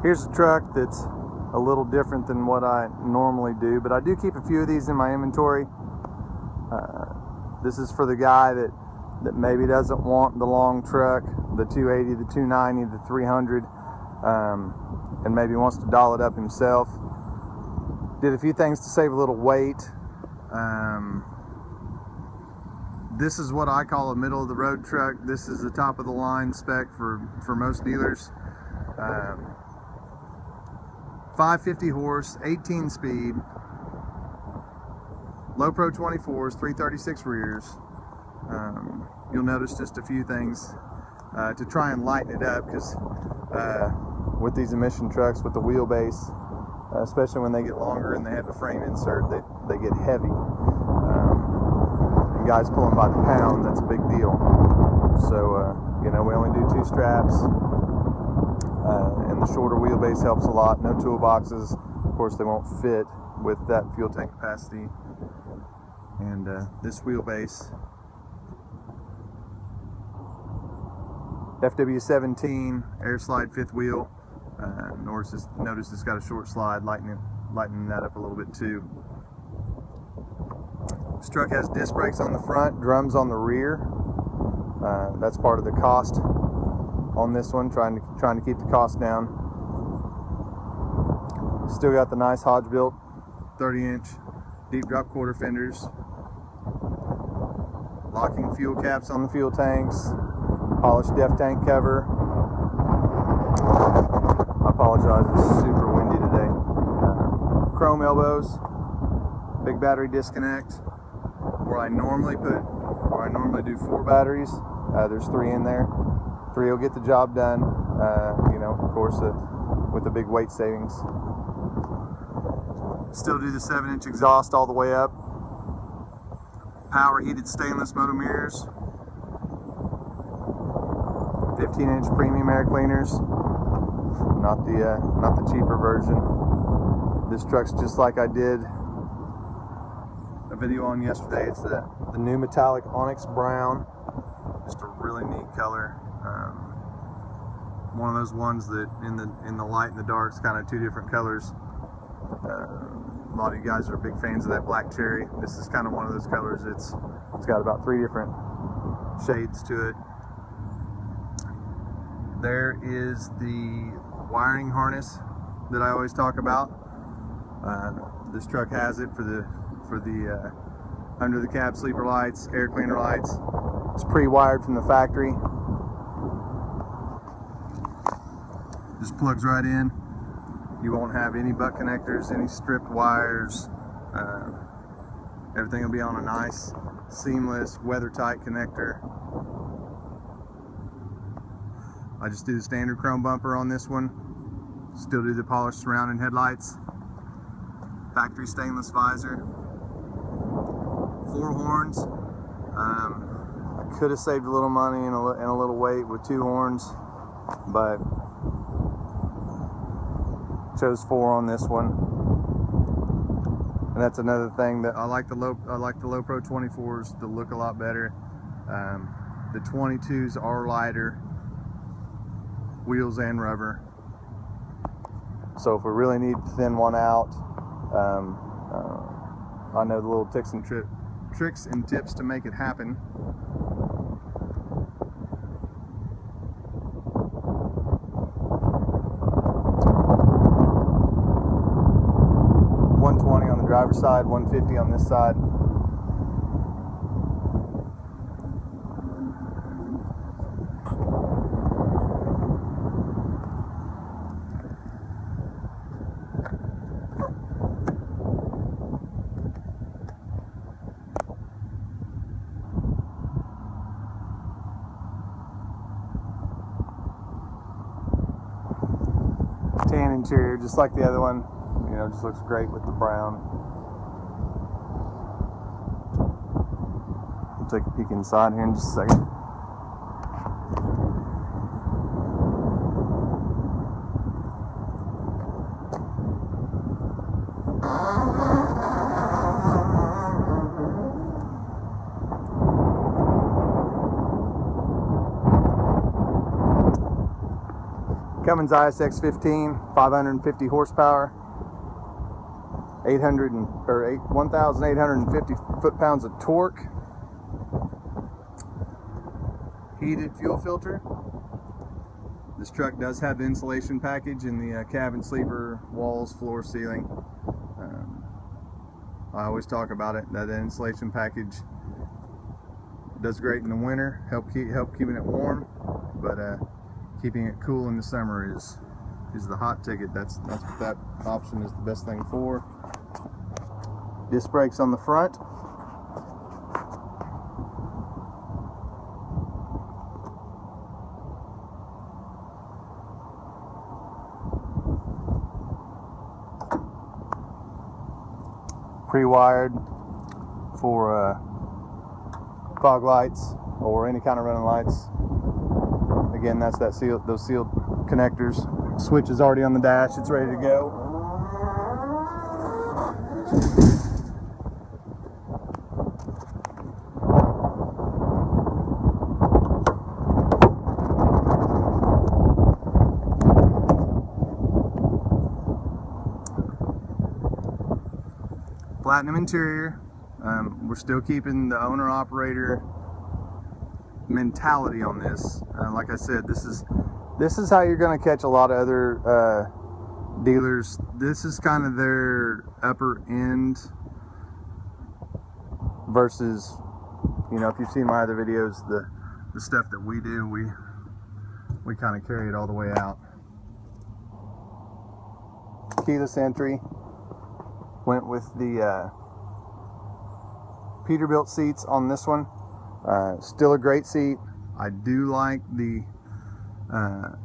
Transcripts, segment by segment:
Here's a truck that's a little different than what I normally do, but I do keep a few of these in my inventory. This is for the guy that maybe doesn't want the long truck, the 280, the 290, the 300, and maybe wants to doll it up himself. Did a few things to save a little weight. This is what I call a middle of the road truck. This is the top of the line spec for most dealers. 550 horse, 18 speed, low pro 24s, 336 rears. You'll notice just a few things to try and lighten it up, because with these emission trucks, with the wheelbase, especially when they get longer and they have a frame insert, they get heavy. And guys pulling by the pound, that's a big deal. So, you know, we only do 2 straps. And the shorter wheelbase helps a lot. No toolboxes. Of course, they won't fit with that fuel tank capacity. And this wheelbase, FW17 air slide 5th wheel. Notice it's got a short slide, lightening that up a little bit too. This truck has disc brakes on the front, drums on the rear. That's part of the cost on this one, trying to keep the cost down. Still got the nice Hodge-built 30-inch deep drop quarter fenders, locking fuel caps on the fuel tanks, polished def tank cover. I apologize, it's super windy today. Chrome elbows, big battery disconnect. Where I normally do 4 batteries, there's 3 in there. 3 will get the job done, you know, of course, with the big weight savings. Still do the 7-inch exhaust all the way up. Power heated stainless motor mirrors. 15-inch premium air cleaners. Not the cheaper version. This truck's just like I did a video on yesterday. It's the new metallic onyx brown. Just a really neat color. One of those ones that in the light and the dark is kind of 2 different colors. A lot of you guys are big fans of that black cherry. This is kind of one of those colors. It's got about 3 different shades to it. There is the wiring harness that I always talk about. This truck has it for the under the cab sleeper lights, air cleaner lights. It's pre-wired from the factory. Just plugs right in. You won't have any butt connectors, any stripped wires. Everything will be on a nice, seamless, weather-tight connector. I just do the standard chrome bumper on this one. Still do the polished surrounding headlights. Factory stainless visor. 4 horns. I could have saved a little money and a little weight with 2 horns, but chose 4 on this one. And that's another thing that I like the low pro 24s to look a lot better. The 22s are lighter, wheels and rubber. So if we really need to thin one out, I know the little tricks and tips to make it happen. $120 on the driver's side, $150 on this side. Tan interior, just like the other one. You know, just looks great with the brown. We'll take a peek inside here in just a second. Cummins ISX 15, 550 horsepower, 1,850 foot-pounds of torque, heated fuel filter. This truck does have the insulation package in the cabin, sleeper, walls, floor, ceiling. I always talk about it, that insulation package does great in the winter, help keeping it warm, but keeping it cool in the summer is the hot ticket. That's what that option is the best thing for. Disc brakes on the front. Pre-wired for fog lights or any kind of running lights. Again, that's those sealed connectors. Switch is already on the dash, it's ready to go. Platinum interior. We're still keeping the owner-operator mentality on this. Like I said, this is how you're going to catch a lot of other dealers. This is kind of their upper end versus, you know, if you've seen my other videos, the stuff that we do, we kind of carry it all the way out. Keyless entry. Went with the Peterbilt seats on this one. Still a great seat. I do like the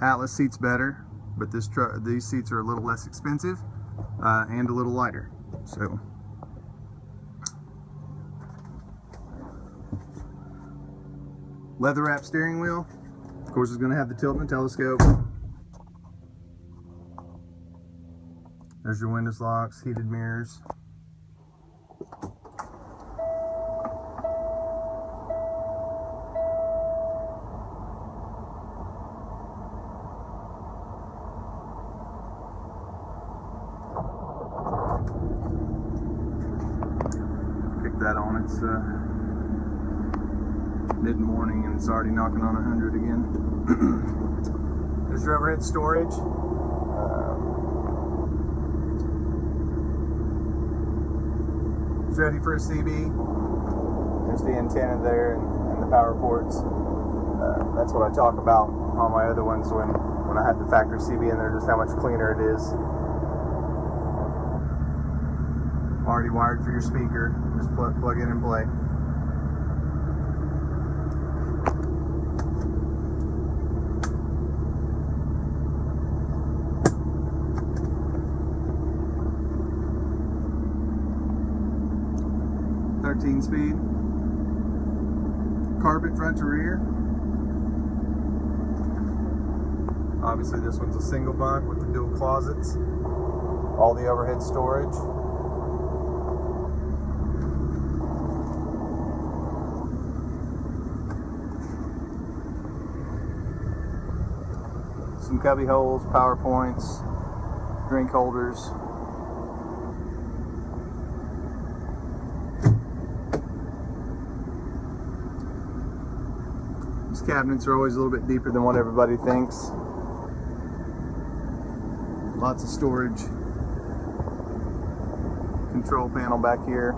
Atlas seats better, but these seats are a little less expensive and a little lighter. So leather wrap steering wheel. Of course, it's going to have the tilt and telescope. There's your window locks, heated mirrors. Kick that on, it's mid-morning and it's already knocking on 100 again. There's your overhead storage. It's ready for a CB. There's the antenna there and the power ports. That's what I talk about on my other ones when I had the factory CB in there, just how much cleaner it is. Already wired for your speaker. Just plug in and play. Speed, carpet front to rear. Obviously this one's a single bunk with the dual closets, all the overhead storage. Some cubby holes, power points, drink holders. Cabinets are always a little bit deeper than what everybody thinks. Lots of storage. Control panel back here.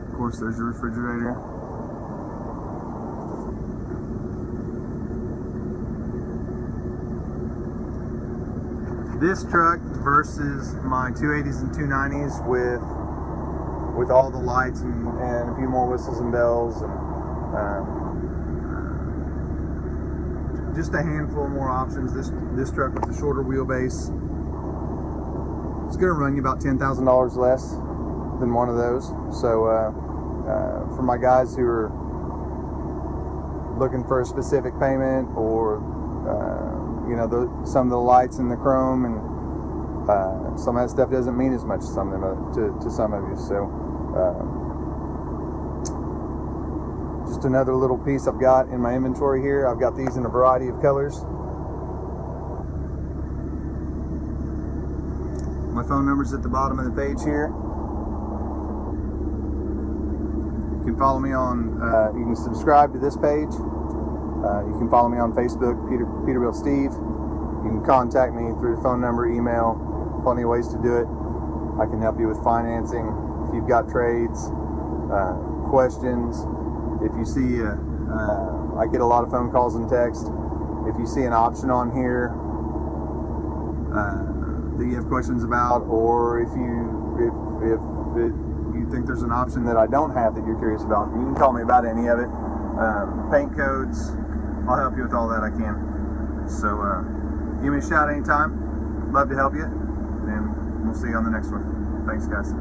Of course, there's your refrigerator. This truck versus my 280s and 290s with all the lights and a few more whistles and bells and just a handful more options. This truck with the shorter wheelbase, it's going to run you about $10,000 less than one of those. So for my guys who are looking for a specific payment, or you know, some of the lights and the chrome and some of that stuff doesn't mean as much to some of you. So just just another little piece I've got in my inventory here. I've got these in a variety of colors. My phone number's at the bottom of the page here. You can follow me on, you can subscribe to this page. You can follow me on Facebook, Peterbilt Steve. You can contact me through the phone number, email, plenty of ways to do it. I can help you with financing. If you've got trades, questions, if you see, I get a lot of phone calls and texts. If you see an option on here that you have questions about, or if you think there's an option that I don't have that you're curious about, you can call me about any of it. Paint codes, I'll help you with all that I can. So give me a shout anytime. Love to help you, and we'll see you on the next one. Thanks, guys.